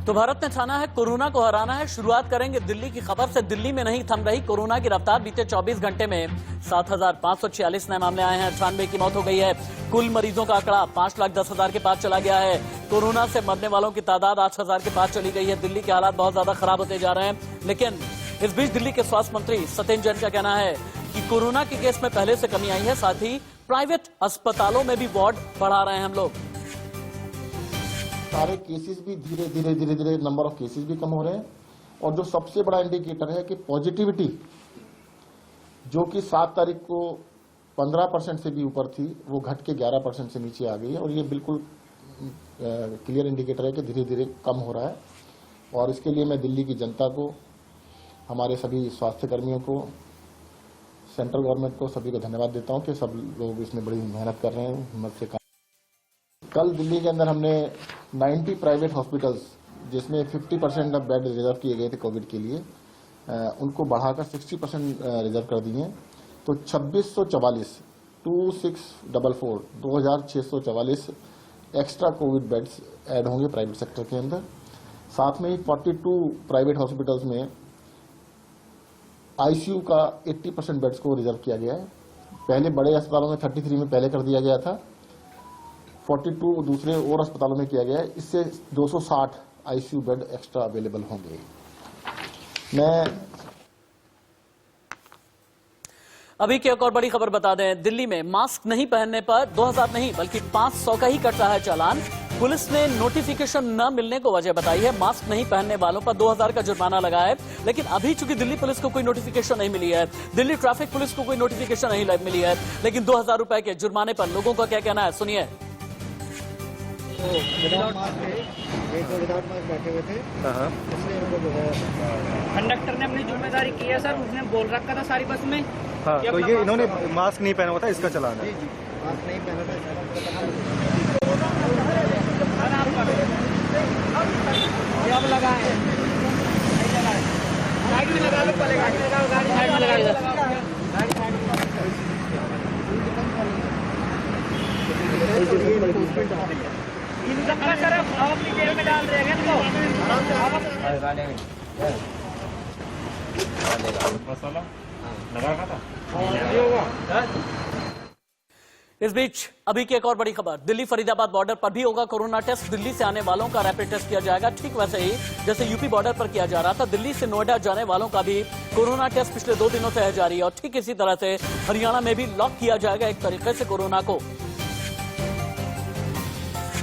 तो भारत ने ठाना है कोरोना को हराना है। शुरुआत करेंगे दिल्ली की खबर से। दिल्ली में नहीं थम रही कोरोना की रफ्तार। बीते 24 घंटे में 7,546 नए मामले आए हैं, 98 की मौत हो गई है। कुल मरीजों का आंकड़ा 5,10,000 के पास चला गया है। कोरोना से मरने वालों की तादाद 8,000 के पास चली गई है। दिल्ली के हालात बहुत ज्यादा खराब होते जा रहे हैं। लेकिन इस बीच दिल्ली के स्वास्थ्य मंत्री सत्येंद्र जैन का कहना है कि कोरोना के केस में पहले से कमी आई है, साथ ही प्राइवेट अस्पतालों में भी वार्ड बढ़ा रहे हैं हम लोग। सारे केसेस भी धीरे धीरे नंबर ऑफ केसेस भी कम हो रहे हैं। और जो सबसे बड़ा इंडिकेटर है कि पॉजिटिविटी, जो कि 7 तारीख को 15% से भी ऊपर थी, वो घट के 11% से नीचे आ गई है। और ये बिल्कुल क्लियर इंडिकेटर है कि धीरे धीरे कम हो रहा है। और इसके लिए मैं दिल्ली की जनता को, हमारे सभी स्वास्थ्य कर्मियों को, सेंट्रल गवर्नमेंट को, सभी को धन्यवाद देता हूं कि सब लोग इसमें बड़ी मेहनत कर रहे हैं, हिम्मत से काम। कल दिल्ली के अंदर हमने 90 प्राइवेट हॉस्पिटल्स, जिसमें 50% बेड रिजर्व किए गए थे कोविड के लिए, उनको बढ़ाकर 60% रिजर्व कर दिए। तो 2644 एक्स्ट्रा कोविड बेड्स ऐड होंगे प्राइवेट सेक्टर के अंदर। साथ में ही 42 प्राइवेट हॉस्पिटल्स में आईसीयू का 80% बेड्स को रिजर्व किया गया है। पहले बड़े अस्पतालों में 33 में पहले कर दिया गया था, 42 दूसरे और अस्पतालों में किया गया है। इससे 260 आईसीयू बेड एक्स्ट्रा अवेलेबल होंगे। अभी की एक और बड़ी खबर बता दें। दिल्ली में मास्क नहीं पहनने पर 2,000 नहीं बल्कि 500 का ही कट रहा है चालान। पुलिस ने नोटिफिकेशन न मिलने को वजह बताई है। मास्क नहीं पहनने वालों पर 2,000 का जुर्माना लगा है। लेकिन अभी चूंकि दिल्ली पुलिस को कोई नोटिफिकेशन नहीं मिली है, दिल्ली ट्रैफिक पुलिस को कोई नोटिफिकेशन नहीं मिली है, लेकिन 2,000 रुपए के जुर्माने पर लोगों का क्या कहना है, सुनिए। विदाउट मास्क बैठे हुए थे, इसलिए उनको जो है कंडक्टर ने अपनी जिम्मेदारी की है सर। उसने बोल रखा था सारी बस में। हाँ, तो ये इन्होंने मास्क नहीं पहना हुआ था, इसका चालान है। जी, मास्क नहीं पहना था। अब लगाए, साइड में लगा लो, पहले गाड़ी लगाओ, गाड़ी साइड में लगा दो। सर आप अपनी जेब में डाल रहे हैं मसाला लगा था। इस बीच अभी की एक और बड़ी खबर। दिल्ली फरीदाबाद बॉर्डर पर भी होगा कोरोना टेस्ट। दिल्ली से आने वालों का रैपिड टेस्ट किया जाएगा, ठीक वैसे ही जैसे यूपी बॉर्डर पर किया जा रहा था। दिल्ली से नोएडा जाने वालों का भी कोरोना टेस्ट पिछले 2 दिनों से है जारी है। और ठीक इसी तरह से हरियाणा में भी लॉक किया जाएगा एक तरीके से कोरोना को।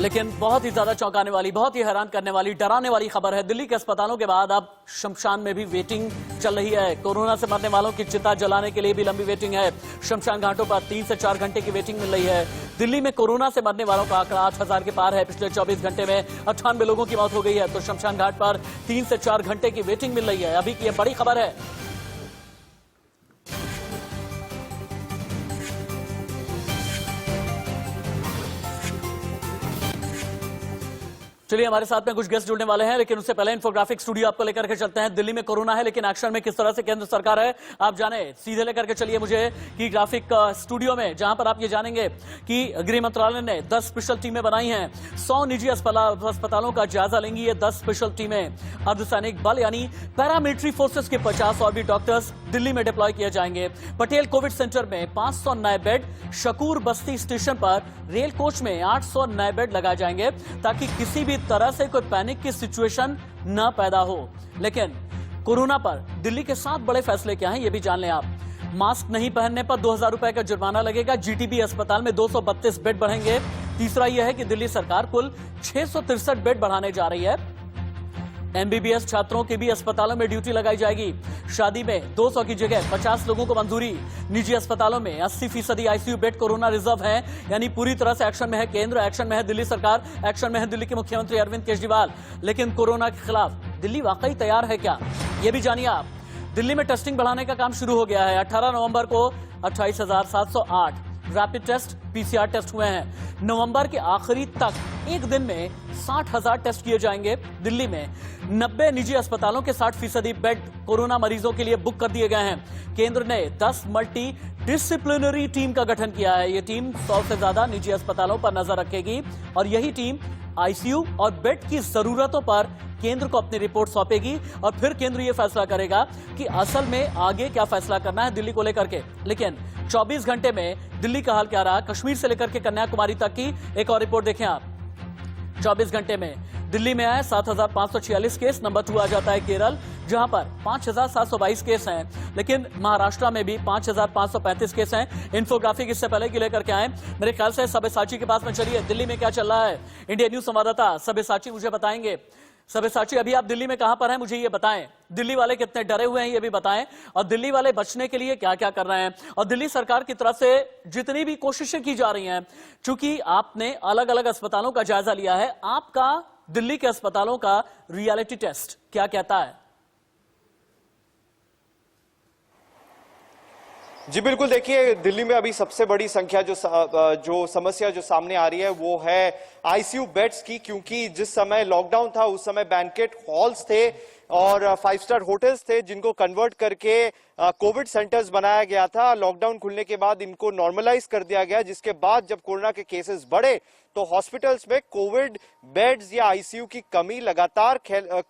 लेकिन बहुत ही ज्यादा चौंकाने वाली, बहुत ही हैरान करने वाली, डराने वाली खबर है। दिल्ली के अस्पतालों के बाद अब शमशान में भी वेटिंग चल रही है। कोरोना से मरने वालों की चिता जलाने के लिए भी लंबी वेटिंग है। शमशान घाटों पर 3 से 4 घंटे की वेटिंग मिल रही है। दिल्ली में कोरोना से मरने वालों का आंकड़ा 8,000 के पार है। पिछले 24 घंटे में 98 लोगों की मौत हो गई है। तो शमशान घाट पर 3 से 4 घंटे की वेटिंग मिल रही है। अभी की यह बड़ी खबर है। चलिए, हमारे साथ में कुछ गेस्ट जुड़ने वाले हैं, लेकिन उससे पहले इन्फोग्राफिक स्टूडियो आपको लेकर के चलते हैं। दिल्ली में कोरोना है, लेकिन एक्शन में किस तरह से केंद्र सरकार है, आप जाने। सीधे लेकर के चलिए मुझे कि ग्राफिक स्टूडियो में, जहां पर आप ये जानेंगे कि गृह मंत्रालय ने 10 स्पेशल टीमें बनाई हैं। 100 निजी अस्पतालों का जायजा लेंगी ये 10 स्पेशल टीमें। अर्धसैनिक बल यानी पैरामिलिट्री फोर्सेस के 50 और भी डॉक्टर्स दिल्ली में डिप्लॉय किए जाएंगे। पटेल कोविड सेंटर में 500 नए बेड, शकूर बस्ती स्टेशन पर रेल कोच में 800 नए बेड लगाए जाएंगे, ताकि किसी भी तरह से कोई पैनिक की सिचुएशन न पैदा हो। लेकिन कोरोना पर दिल्ली के 7 बड़े फैसले क्या हैं, ये भी जान लें आप। मास्क नहीं पहनने पर 2,000 रुपए का जुर्माना लगेगा। जीटीबी अस्पताल में 232 बेड बढ़ेंगे। तीसरा यह है कि दिल्ली सरकार कुल 663 बेड बढ़ाने जा रही है। एमबीबीएस छात्रों की भी अस्पतालों में ड्यूटी लगाई जाएगी। शादी में 200 की जगह 50 लोगों को मंजूरी। निजी अस्पतालों में 80% आईसीयू बेड कोरोना रिजर्व है। यानी पूरी तरह से एक्शन में है केंद्र, एक्शन में है दिल्ली सरकार, एक्शन में है दिल्ली के मुख्यमंत्री अरविंद केजरीवाल। लेकिन कोरोना के खिलाफ दिल्ली वाकई तैयार है क्या, ये भी जानिए आप। दिल्ली में टेस्टिंग बढ़ाने का काम शुरू हो गया है। 18 नवंबर को 28,708 रैपिड टेस्ट, पीसीआर टेस्ट हुए हैं। नवंबर के आखिरी तक एक दिन में 60,000 टेस्ट किए जाएंगे। दिल्ली में 90 निजी अस्पतालों के 60% बेड कोरोना मरीजों के लिए बुक कर दिए गए हैं। केंद्र ने 10 मल्टी डिसिप्लिनरी टीम का गठन किया है। ये टीम 100 से ज्यादा निजी अस्पतालों पर नजर रखेगी और यही टीम आईसीयू और बेड की जरूरतों पर केंद्र को अपनी रिपोर्ट सौंपेगी और फिर केंद्र यह फैसला करेगा कि असल में आगे क्या फैसला करना है दिल्ली को लेकर के। लेकिन 24 घंटे में दिल्ली का हाल क्या रहा, कश्मीर से लेकर के कन्याकुमारी तक की एक और रिपोर्ट देखें आप। 24 घंटे में दिल्ली में आए 7,546 केस, नंबर 2 आ जाता है केरल जहां पर 5,722 केस हैं, लेकिन महाराष्ट्र में भी 5,535 केस हैं। इन्फोग्राफिक इससे पहले की लेकर के आए, मेरे ख्याल से सब्यसाची के पास में चलिए, दिल्ली में क्या चल रहा है। इंडिया न्यूज संवाददाता सब्यसाची मुझे बताएंगे। सब्यसाची, अभी आप दिल्ली में कहां पर हैं, मुझे ये बताएं। दिल्ली वाले कितने डरे हुए हैं ये भी बताएं, और दिल्ली वाले बचने के लिए क्या क्या कर रहे हैं, और दिल्ली सरकार की तरफ से जितनी भी कोशिशें की जा रही हैं, चूंकि आपने अलग अलग अस्पतालों का जायजा लिया है, आपका दिल्ली के अस्पतालों का रियलिटी टेस्ट क्या कहता है? जी बिल्कुल, देखिए दिल्ली में अभी सबसे बड़ी संख्या जो समस्या जो सामने आ रही है वो है आईसीयू बेड्स की, क्योंकि जिस समय लॉकडाउन था उस समय बैंकेट हॉल्स थे और 5 स्टार होटल्स थे जिनको कन्वर्ट करके कोविड सेंटर्स बनाया गया था। लॉकडाउन खुलने के बाद इनको नॉर्मलाइज कर दिया गया, जिसके बाद जब कोरोना के केसेस बढ़े तो हॉस्पिटल्स में कोविड बेड्स या आईसीयू की कमी लगातार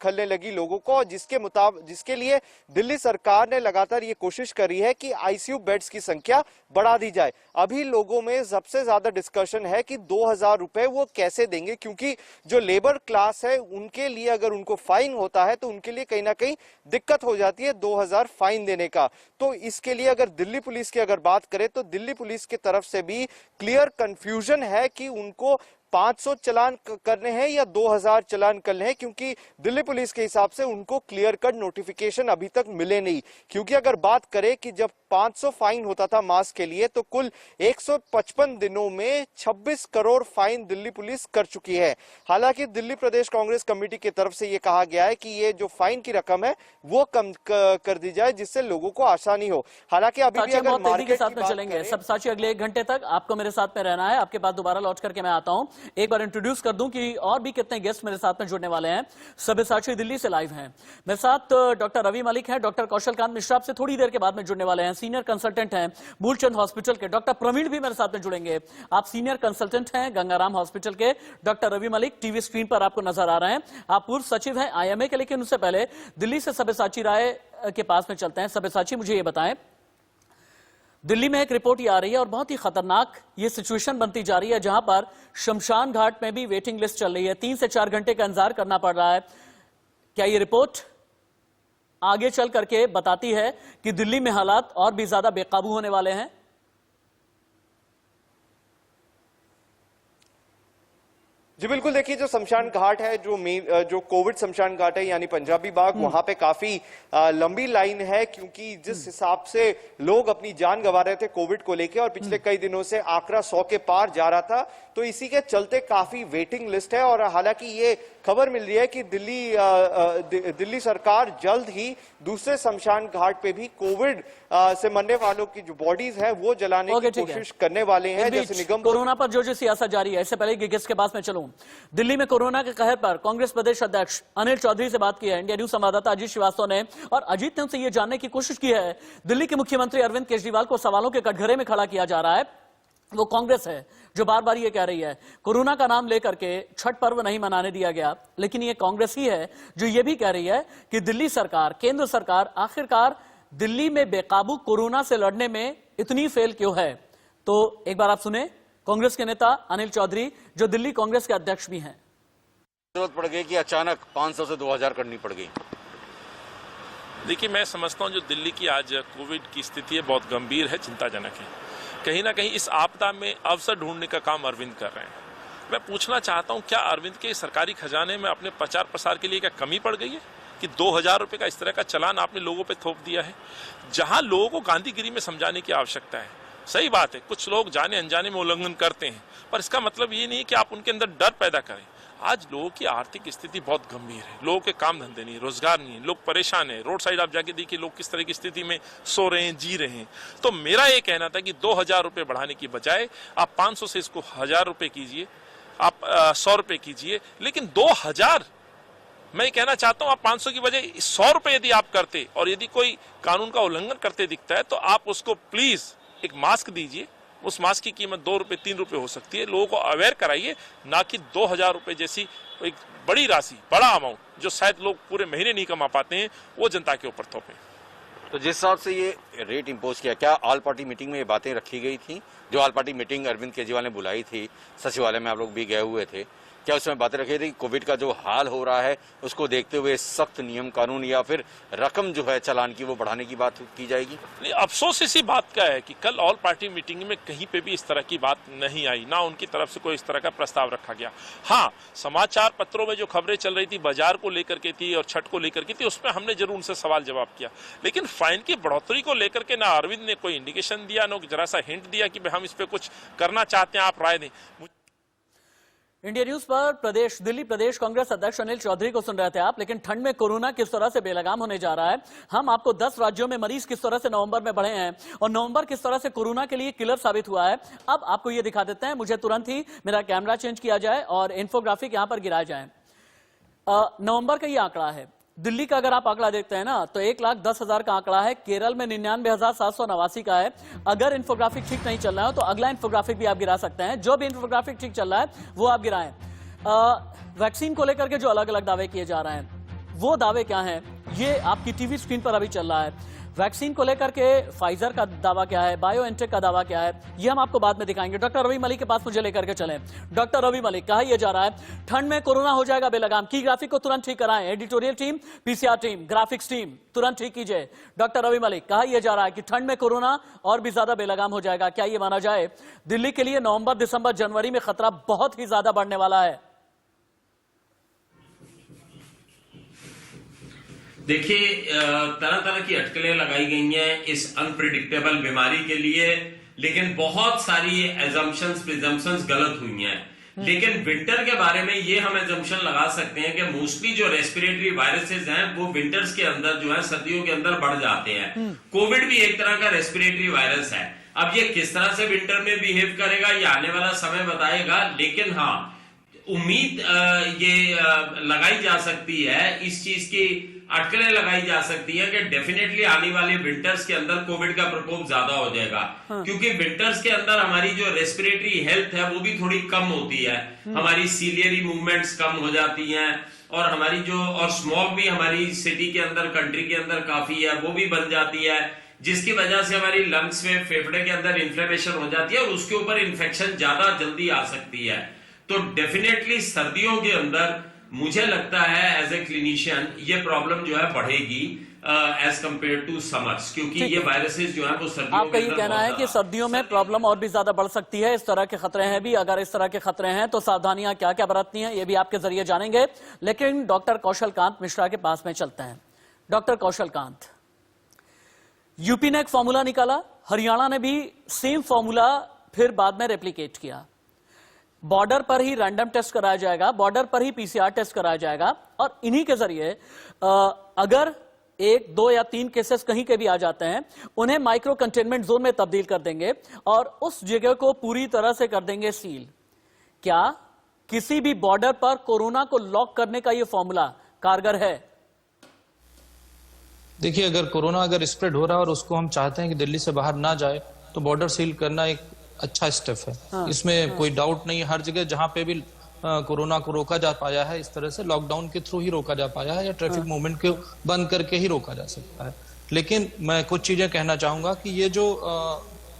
खलने लगी लोगों को, जिसके लिए दिल्ली सरकार ने लगातार ये कोशिश करी है कि आईसीयू बेड्स की संख्या बढ़ा दी जाए। अभी लोगों में सबसे ज्यादा डिस्कशन है कि 2,000 रुपए वो कैसे देंगे, क्योंकि जो लेबर क्लास है उनके लिए अगर उनको फाइन होता है तो उनके लिए कहीं ना कहीं दिक्कत हो जाती है 2,000 फाइन देने का। तो इसके लिए अगर दिल्ली पुलिस की अगर बात करें तो दिल्ली पुलिस की तरफ से भी क्लियर कंफ्यूजन है कि उनको 500 चालान करने हैं या 2,000 चालान करने हैं, क्योंकि दिल्ली पुलिस के हिसाब से उनको क्लियर कट नोटिफिकेशन अभी तक मिले नहीं। क्योंकि अगर बात करें कि जब 500 फाइन होता था मास्क के लिए, तो कुल 155 दिनों में 26 करोड़ फाइन दिल्ली पुलिस कर चुकी है। हालांकि दिल्ली प्रदेश कांग्रेस कमेटी की तरफ से ये कहा गया है कि ये जो फाइन की रकम है वो कम कर दी जाए, जिससे लोगों को आसानी हो। हालांकि अभी भी अगर मार्केट के साथ में चलेंगे सब साची, अगले 1 घंटे तक आपको मेरे साथ में रहना है। आपके पास दोबारा लौट करके मैं आता हूं। एक बार इंट्रोड्यूस कर दूं कि और भी कितने गेस्ट मेरे साथ में जुड़ने वाले हैं। सब्यसाची दिल्ली से लाइव हैं, मेरे साथ डॉक्टर रवि मलिक हैं, डॉक्टर कौशल कांत मिश्रा आपसे थोड़ी देर के बाद में जुड़ने वाले हैं, सीनियर कंसल्टेंट हैं मूलचंद हॉस्पिटल के। डॉक्टर प्रवीण भी मेरे साथ में जुड़ेंगे, आप सीनियर कंसल्टेंट हैं गंगाराम हॉस्पिटल के। Doctor Ravi Malik TV screen पर आपको नजर आ रहे हैं, आप पूर्व सचिव हैं आईएमए के। लेकिन उससे पहले दिल्ली से सब्यसाची राय के पास में चलते हैं। सब्यसाची, मुझे ये बताएं, दिल्ली में एक रिपोर्ट ये आ रही है और बहुत ही खतरनाक ये सिचुएशन बनती जा रही है, जहां पर शमशान घाट में भी वेटिंग लिस्ट चल रही है, 3 से 4 घंटे का इंतजार करना पड़ रहा है। क्या ये रिपोर्ट आगे चल करके बताती है कि दिल्ली में हालात और भी ज्यादा बेकाबू होने वाले हैं? जी बिल्कुल, देखिए जो शमशान घाट है, जो कोविड शमशान घाट है यानी पंजाबी बाग, वहां पे काफी लंबी लाइन है, क्योंकि जिस हिसाब से लोग अपनी जान गंवा रहे थे कोविड को लेके और पिछले कई दिनों से आंकड़ा 100 के पार जा रहा था, तो इसी के चलते काफी वेटिंग लिस्ट है। और हालांकि ये खबर मिल रही है कि दिल्ली सरकार जल्द ही दूसरे शमशान घाट पे भी कोविड से मरने वालों की जो बॉडीज है वो जलाने की कोशिश करने वाले हैं। जैसे निगम कोरोना पर जो सियासत जारी है, इससे पहले कि गेस्ट के पास में चलूं, दिल्ली में कोरोना के कहर पर कांग्रेस प्रदेश अध्यक्ष अनिल चौधरी से बात की है इंडिया न्यूज संवाददाता अजीत श्रीवास्तव ने। और अजीत ने उनसे यह जानने की कोशिश की है, दिल्ली के मुख्यमंत्री अरविंद केजरीवाल को सवालों के कटघरे में खड़ा किया जा रहा है। वो कांग्रेस है जो बार बार ये कह रही है कोरोना का नाम लेकर के छठ पर्व नहीं मनाने दिया गया, लेकिन ये कांग्रेस ही है जो ये भी कह रही है कि दिल्ली सरकार, केंद्र सरकार आखिरकार दिल्ली में बेकाबू कोरोना से लड़ने में इतनी फेल क्यों है। तो एक बार आप सुने कांग्रेस के नेता अनिल चौधरी, जो दिल्ली कांग्रेस के अध्यक्ष भी हैं। जरूरत पड़ गई कि अचानक 500 से 2,000 करनी पड़ गई। देखिए, मैं समझता हूं जो दिल्ली की आज कोविड की स्थिति है बहुत गंभीर है, चिंताजनक है। कहीं ना कहीं इस आपदा में अवसर ढूंढने का काम अरविंद कर रहे हैं। मैं पूछना चाहता हूं, क्या अरविंद के सरकारी खजाने में अपने प्रचार प्रसार के लिए क्या कमी पड़ गई है कि 2,000 रुपए का इस तरह का चालान आपने लोगों पे थोप दिया है, जहां लोगों को गांधीगिरी में समझाने की आवश्यकता है। सही बात है, कुछ लोग जाने अनजाने में उल्लंघन करते हैं, पर इसका मतलब ये नहीं कि आप उनके अंदर डर पैदा करें। आज लोगों की आर्थिक स्थिति बहुत गंभीर है, लोगों के काम धंधे नहीं, रोजगार नहीं है, लोग परेशान हैं। रोड साइड आप जाके देखिए लोग किस तरह की स्थिति में सो रहे हैं, जी रहे हैं। तो मेरा ये कहना था कि 2,000 रुपए बढ़ाने की बजाय आप 500 से इसको 1,000 रुपए कीजिए, आप 100 रुपए कीजिए, लेकिन 2,000 मैं कहना चाहता हूं आप 500 की बजाय 100 रुपए यदि आप करते और यदि कोई कानून का उल्लंघन करते दिखता है तो आप उसको प्लीज एक मास्क दीजिए, उस मास्क की कीमत 2 रुपए 3 रुपए हो सकती है। लोगों को अवेयर कराइए, ना कि 2000 रुपए जैसी एक बड़ी राशि, बड़ा अमाउंट जो शायद लोग पूरे महीने नहीं कमा पाते हैं, वो जनता के ऊपर थोपें। तो जिस हिसाब से ये रेट इम्पोज किया, क्या ऑल पार्टी मीटिंग में ये बातें रखी गई थी? जो all party meeting Arvind Kejriwal ने बुलाई थी, सचिवालय में आप लोग भी गए हुए थे, क्या उसमें बातें रखी थी? कोविड का जो हाल हो रहा है उसको देखते हुए सख्त नियम कानून या फिर रकम जो है चालान की वो बढ़ाने की बात की जाएगी? नहीं, अफसोस इसी बात का है कि कल ऑल पार्टी मीटिंग में कहीं पे भी इस तरह की बात नहीं आई, ना उनकी तरफ से कोई इस तरह का प्रस्ताव रखा गया। हाँ, समाचार पत्रों में जो खबरें चल रही थी बाजार को लेकर के थी और छठ को लेकर के थी, उसमें हमने जरूर उनसे सवाल जवाब किया, लेकिन फाइन की बढ़ोतरी को लेकर के ना अरविंद ने कोई इंडिकेशन दिया, ना जरा सा हिंट दिया कि हम इस पे कुछ करना चाहते हैं, आप राय दें। इंडिया न्यूज पर दिल्ली प्रदेश कांग्रेस अध्यक्ष अनिल चौधरी को सुन रहे थे आप। लेकिन ठंड में कोरोना किस तरह से बेलगाम होने जा रहा है, हम आपको 10 राज्यों में मरीज किस तरह से नवंबर में बढ़े हैं और नवंबर किस तरह से कोरोना के लिए किलर साबित हुआ है, अब आपको ये दिखा देते हैं। मुझे तुरंत ही मेरा कैमरा चेंज किया जाए और इन्फोग्राफिक यहां पर गिराया जाए। नवंबर का ये आंकड़ा है। दिल्ली का अगर आप आंकड़ा देखते हैं ना तो 1,10,000 का आंकड़ा है। केरल में 99,789 का है। अगर इन्फोग्राफिक ठीक नहीं चल रहा है तो अगला इन्फोग्राफिक भी आप गिरा सकते हैं। जो भी इन्फोग्राफिक ठीक चल रहा है वो आप गिराएं। वैक्सीन को लेकर के जो अलग अलग दावे किए जा रहे हैं वो दावे क्या हैं, ये आपकी टीवी स्क्रीन पर अभी चल रहा है। वैक्सीन को लेकर के फाइजर का दावा क्या है, बायोएनटेक का दावा क्या है, ये हम आपको बाद में दिखाएंगे। डॉक्टर रवि मलिक के पास मुझे लेकर के चलें। डॉक्टर रवि मलिक, कहा यह जा रहा है ठंड में कोरोना हो जाएगा बेलगाम, की ग्राफिक को तुरंत ठीक कराएं। Editorial team, PCR team, graphics team तुरंत ठीक कीजिए। डॉक्टर रवि मलिक, कहा यह जा रहा है कि ठंड में कोरोना और भी ज्यादा बेलगाम हो जाएगा। क्या यह माना जाए दिल्ली के लिए नवंबर, दिसंबर, जनवरी में खतरा बहुत ही ज्यादा बढ़ने वाला है? देखिए, तरह तरह की अटकलें लगाई गई हैं इस अनप्रिडिक्टेबल बीमारी के लिए, लेकिन बहुत सारी एजम्पशंस प्रिजम्पशंस गलत हुई हैं। लेकिन विंटर के बारे में ये हम एजम्पशन लगा सकते हैं कि मोस्टली जो रेस्पिरेटरी वायरसेस हैं वो विंटर्स के अंदर जो है सर्दियों के अंदर बढ़ जाते हैं। कोविड भी एक तरह का रेस्पिरेटरी वायरस है। अब ये किस तरह से विंटर में बिहेव करेगा ये आने वाला समय बताएगा, लेकिन हाँ, उम्मीद ये लगाई जा सकती है, इस चीज की अटकलें लगाई जा सकती है कि डेफिनेटली आने वाले विंटर्स के अंदर कोविड का प्रकोप ज्यादा हो जाएगा। क्योंकि विंटर्स के अंदर हमारी जो रेस्पिरेटरी हेल्थ है वो भी थोड़ी कम होती है, हमारी सीलियरी मूवमेंट्स कम हो जाती हैं और हमारी जो और स्मॉग भी हमारी सिटी के अंदर, कंट्री के अंदर काफी है, वो भी बन जाती है, जिसकी वजह से हमारी लंग्स में, फेफड़े के अंदर इन्फ्लेमेशन हो जाती है और उसके ऊपर इन्फेक्शन ज्यादा जल्दी आ सकती है। तो डेफिनेटली सर्दियों के अंदर मुझे लगता है एज ए क्लिनिशियन ये प्रॉब्लम जो है बढ़ेगी एज कंपेयर टू समर्स, क्योंकि ये वायरसेस जो है वो सर्दियों आपका ये कहना है कि सर्दियों में प्रॉब्लम और भी ज्यादा बढ़ सकती है। इस तरह के खतरे हैं भी। अगर इस तरह के खतरे हैं तो सावधानियां क्या क्या बरतनी है ये भी आपके जरिए जानेंगे। लेकिन डॉक्टर कौशल कांत मिश्रा के पास में चलते हैं। डॉक्टर कौशल कांत, यूपी ने एक फॉर्मूला निकाला, हरियाणा ने भी सेम फॉर्मूला फिर बाद में रेप्लिकेट किया। बॉर्डर पर ही रैंडम टेस्ट कराया जाएगा, बॉर्डर पर ही पीसीआर टेस्ट कराया जाएगा और इन्हीं के जरिए अगर 1, 2 या 3 केसेस कहीं के भी आ जाते हैं उन्हें माइक्रो कंटेनमेंट जोन में तब्दील कर देंगे और उस जगह को पूरी तरह से कर देंगे सील। क्या किसी भी बॉर्डर पर कोरोना को लॉक करने का यह फॉर्मूला कारगर है? देखिए, अगर कोरोना स्प्रेड हो रहा है और उसको हम चाहते हैं कि दिल्ली से बाहर ना जाए तो बॉर्डर सील करना एक अच्छा स्टेप है। इसमें कोई डाउट नहीं है। हर जगह जहां पे भी कोरोना को रोका जा पाया है, इस तरह से लॉकडाउन के थ्रू ही रोका जा पाया है या ट्रैफिक मूवमेंट को बंद करके ही रोका जा सकता है। लेकिन मैं कुछ चीजें कहना चाहूंगा कि ये जो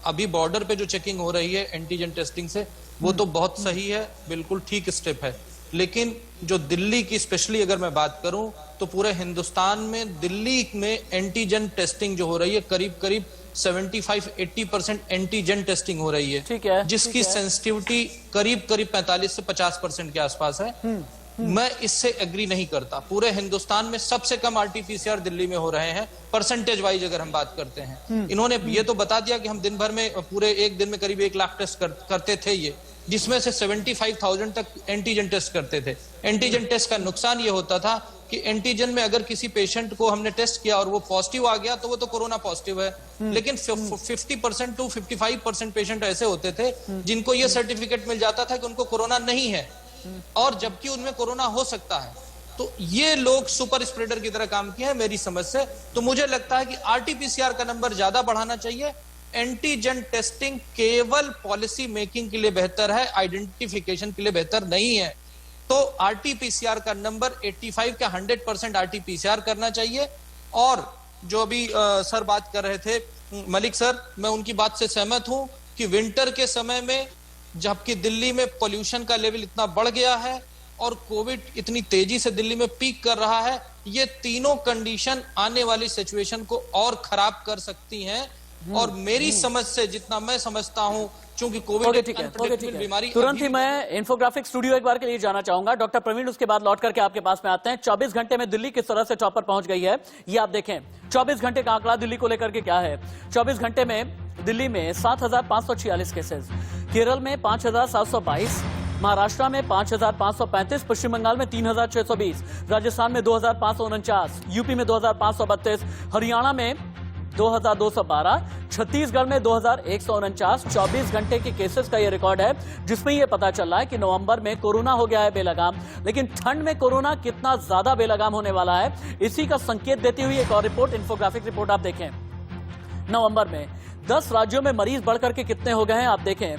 अभी बॉर्डर पे जो चेकिंग हो रही है एंटीजन टेस्टिंग से, वो तो बहुत सही है, बिल्कुल ठीक स्टेप है। लेकिन जो दिल्ली की स्पेशली अगर मैं बात करूं तो पूरे हिंदुस्तान में दिल्ली में एंटीजन टेस्टिंग जो हो रही है करीब 75-80% एंटीजन टेस्टिंग हो रही है, ठीक है, जिसकी सेंसिटिविटी करीब 45 से 50% के आसपास है। मैं इससे एग्री नहीं करता। पूरे हिंदुस्तान में सबसे कम आरटीपीसीआर दिल्ली में हो रहे हैं परसेंटेज वाइज अगर हम बात करते हैं। इन्होंने ये तो बता दिया कि हम दिन भर में पूरे एक दिन में करीब 1 लाख टेस्ट करते थे ये, जिसमें से 75,000 तक एंटीजन टेस्ट करते थे। एंटीजन टेस्ट का नुकसान ये होता था कि एंटीजन में अगर किसी पेशेंट को हमने टेस्ट किया और वो पॉजिटिव आ गया तो वो तो कोरोना पॉजिटिव है, लेकिन 50% to 55% पेशेंट ऐसे होते थे जिनको ये सर्टिफिकेट मिल जाता था कि उनको कोरोना नहीं है और जबकि उनमें कोरोना हो सकता है। तो ये लोग सुपर स्प्रेडर की तरह काम किए हैं मेरी समझ से। तो मुझे लगता है कि आरटीपीसीआर का नंबर ज्यादा बढ़ाना चाहिए एंटीजन टेस्टिंग केवल पॉलिसी मेकिंग के लिए बेहतर है, आइडेंटिफिकेशन के लिए बेहतर नहीं है। तो आरटीपीसीआर का नंबर 85 का 100% आरटीपीसीआर करना चाहिए। और जो अभी सर बात कर रहे थे मलिक सर, मैं उनकी बात से सहमत हूं कि विंटर के समय में जबकि दिल्ली में पोल्यूशन का लेवल इतना बढ़ गया है और कोविड इतनी तेजी से दिल्ली में पीक कर रहा है, ये तीनों कंडीशन आने वाली सिचुएशन को और खराब कर सकती हैं। और मेरी समझ से जितना मैं समझता हूं, चूंकि कोविड एक अनप्रेडिक्टेबल बीमारी, तुरंत ही मैं इंफोग्राफिक स्टूडियो एक बार के लिए जाना चाहूंगा। डॉक्टर प्रवीण उसके बाद लौट करके आपके पास में आते हैं। 24 घंटे में दिल्ली किस तरह से टॉप पर पहुंच गई है, ये आप देखें। 24 घंटे का आंकड़ा दिल्ली को लेकर के क्या है। 24 घंटे में दिल्ली में 7,546 केसेस, केरल में 5,722, महाराष्ट्र में 5,535, पश्चिम बंगाल में 3,620, राजस्थान में 2,549, यूपी में 2,532, हरियाणा में 2,212, छत्तीसगढ़ में 2,149। 24 घंटे के केसेस का ये रिकॉर्ड है, जिसमें ये पता चल रहा है कि नवंबर में कोरोना हो गया है बेलगाम। लेकिन ठंड में कोरोना कितना ज्यादा बेलगाम होने वाला है, इसी का संकेत देती हुई एक और रिपोर्ट, इंफोग्राफिक रिपोर्ट आप देखें। नवंबर में 10 राज्यों में मरीज बढ़कर के कितने हो गए हैं आप देखें।